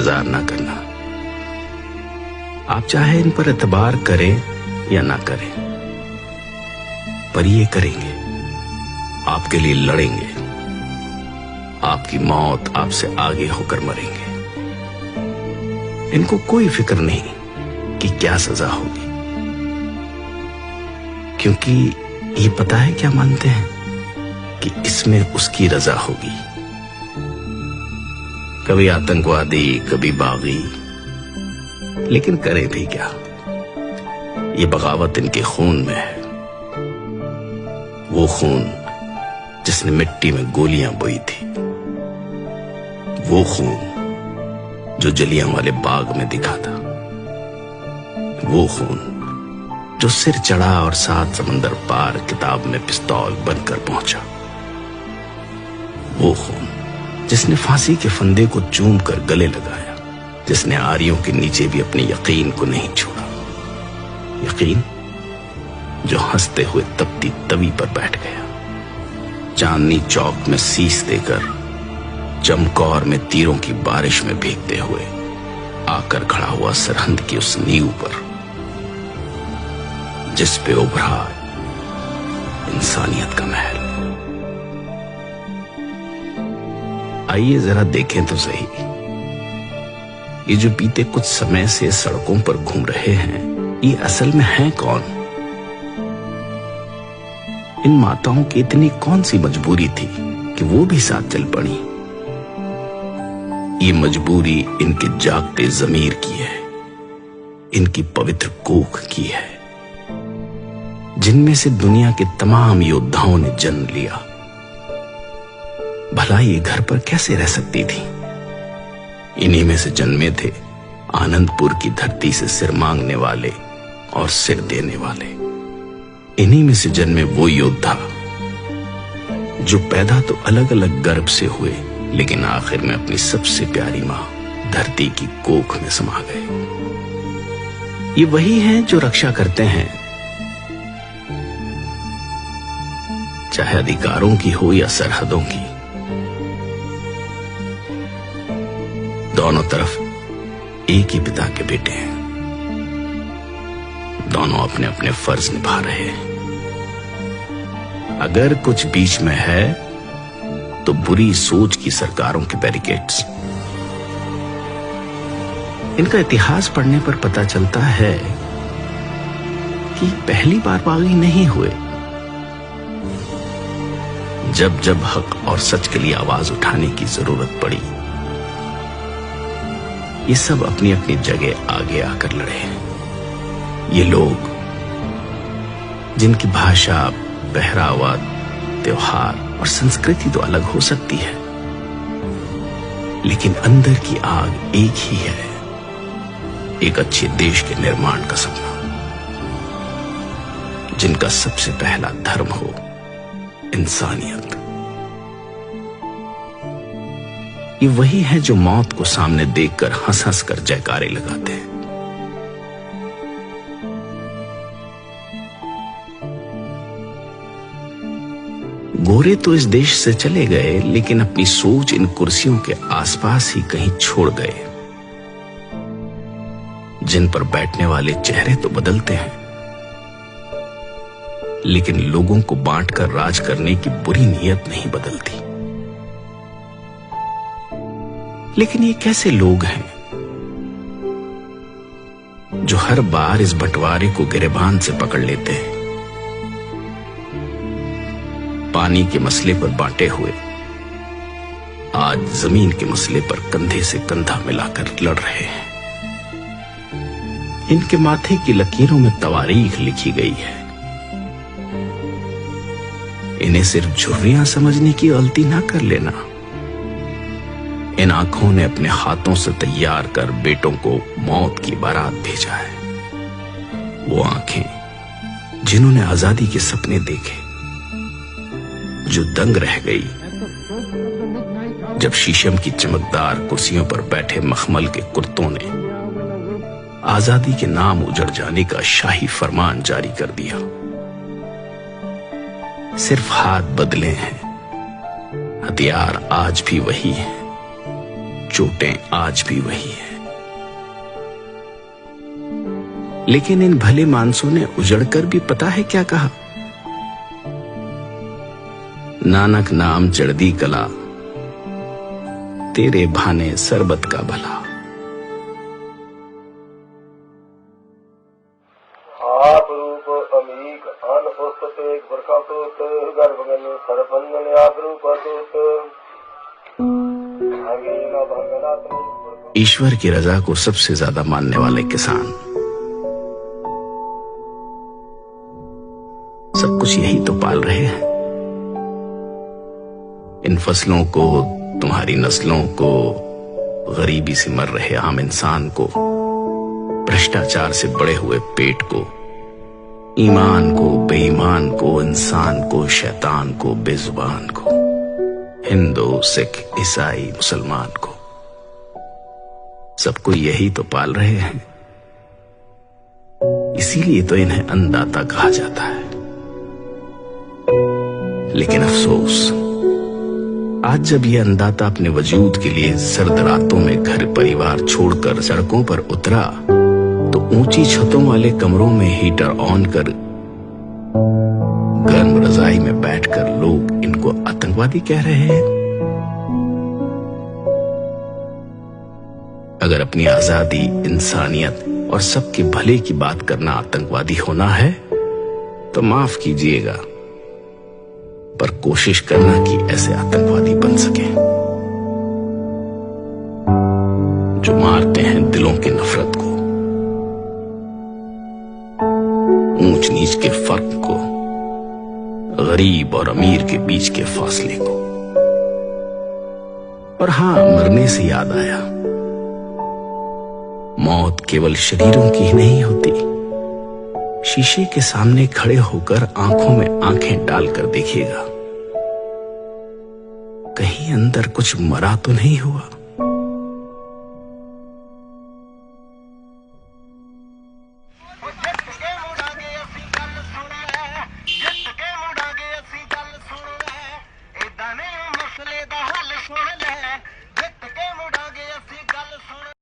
इंतजार ना करना। आप चाहे इन पर एतबार करें या ना करें, पर ये करेंगे, आपके लिए लड़ेंगे, आपकी मौत आपसे आगे होकर मरेंगे। इनको कोई फिक्र नहीं कि क्या सजा होगी, क्योंकि ये पता है क्या मानते हैं कि इसमें उसकी रजा होगी। कभी आतंकवादी, कभी बागी, लेकिन करे भी क्या, ये बगावत इनके खून में है। वो खून जिसने मिट्टी में गोलियां बोई थी, वो खून जो जलियांवाले बाग में दिखा था, वो खून जो सिर चढ़ा और 7 समंदर पार किताब में पिस्तौल बनकर पहुंचा, वो खून जिसने फांसी के फंदे को चूम कर गले लगाया, जिसने आरियों के नीचे भी अपने यकीन को नहीं छोड़ा। यकीन जो हंसते हुए तपती तवी पर बैठ गया, चांदनी चौक में शीश देकर, चमकौर में तीरों की बारिश में भीगते हुए आकर खड़ा हुआ सरहंद की उस नींव पर, जिस पे उभरा इंसानियत का महल। आइए जरा देखें तो सही, ये जो बीते कुछ समय से सड़कों पर घूम रहे हैं, ये असल में हैं कौन? इन माताओं की इतनी कौन सी मजबूरी थी कि वो भी साथ चल पड़ी? ये मजबूरी इनके जागते जमीर की है, इनकी पवित्र कोख की है, जिनमें से दुनिया के तमाम योद्धाओं ने जन्म लिया। भला ये घर पर कैसे रह सकती थी? इन्हीं में से जन्मे थे आनंदपुर की धरती से सिर मांगने वाले और सिर देने वाले। इन्हीं में से जन्मे वो योद्धा जो पैदा तो अलग अलग गर्भ से हुए, लेकिन आखिर में अपनी सबसे प्यारी मां धरती की कोख में समा गए। ये वही हैं जो रक्षा करते हैं, चाहे अधिकारों की हो या सरहदों की। दोनों तरफ एक ही पिता के बेटे हैं, दोनों अपने अपने फर्ज निभा रहे हैं। अगर कुछ बीच में है तो बुरी सोच की सरकारों के बैरिकेड्स। इनका इतिहास पढ़ने पर पता चलता है कि पहली बार बागी नहीं हुए। जब जब हक और सच के लिए आवाज उठाने की जरूरत पड़ी, ये सब अपनी अपनी जगह आगे आकर लड़े हैं। ये लोग जिनकी भाषा, पहरावा, त्योहार और संस्कृति तो अलग हो सकती है, लेकिन अंदर की आग एक ही है, एक अच्छे देश के निर्माण का सपना, जिनका सबसे पहला धर्म हो इंसानियत। ये वही है जो मौत को सामने देखकर हंस हंस कर जयकारे लगाते हैं। गोरे तो इस देश से चले गए, लेकिन अपनी सोच इन कुर्सियों के आसपास ही कहीं छोड़ गए। जिन पर बैठने वाले चेहरे तो बदलते हैं, लेकिन लोगों को बांटकर राज करने की बुरी नीयत नहीं बदलती। लेकिन ये कैसे लोग हैं जो हर बार इस बंटवारे को गिरेबान से पकड़ लेते हैं? पानी के मसले पर बांटे हुए आज जमीन के मसले पर कंधे से कंधा मिलाकर लड़ रहे हैं। इनके माथे की लकीरों में तवारीख लिखी गई है। इन्हें सिर्फ झुर्रियां समझने की गलती ना कर लेना। इन आंखों ने अपने हाथों से तैयार कर बेटों को मौत की बारात भेजा है। वो आंखें जिन्होंने आजादी के सपने देखे, जो दंग रह गई जब शीशम की चमकदार कुर्सियों पर बैठे मखमल के कुर्तों ने आजादी के नाम उजड़ जाने का शाही फरमान जारी कर दिया। सिर्फ हाथ बदले हैं, हथियार आज भी वही है चोटें आज भी वही हैं। लेकिन इन भले मानसों ने उजड़कर भी पता है क्या कहा? नानक नाम चढ़दी कला, तेरे भाने सरबत का भला। आप रूप अमीक अन पुस्तक बरकातोत गर्भगन सरपंगन आप रूपतोत भागेना भागनात्मक। ईश्वर की रजा को सबसे ज्यादा मानने वाले किसान, सब कुछ यही तो पाल रहे हैं। इन फसलों को, तुम्हारी नस्लों को, गरीबी से मर रहे आम इंसान को, भ्रष्टाचार से बड़े हुए पेट को, ईमान को, बेईमान को, इंसान को, शैतान को, बेजुबान को, हिंदू, सिख, ईसाई, मुसलमान को, सबको यही तो पाल रहे हैं। इसीलिए तो इन्हें अन्नदाता कहा जाता है। लेकिन अफसोस, आज जब यह अन्नदाता अपने वजूद के लिए सर्द रातों में घर परिवार छोड़कर सड़कों पर उतरा, तो ऊंची छतों वाले कमरों में हीटर ऑन कर गर्म रजाई में बैठकर लोग इनको आतंकवादी कह रहे हैं। अगर अपनी आजादी, इंसानियत और सबके भले की बात करना आतंकवादी होना है, तो माफ कीजिएगा, पर कोशिश करना कि ऐसे आतंकवादी बन सके जो मारते हैं दिलों की नफरत को, ऊंच नीच के फर्क को, गरीब और अमीर के बीच के फासले को। और हां, मरने से याद आया, मौत केवल शरीरों की ही नहीं होती। शीशे के सामने खड़े होकर आंखों में आंखें डालकर देखिएगा, कहीं अंदर कुछ मरा तो नहीं हुआ।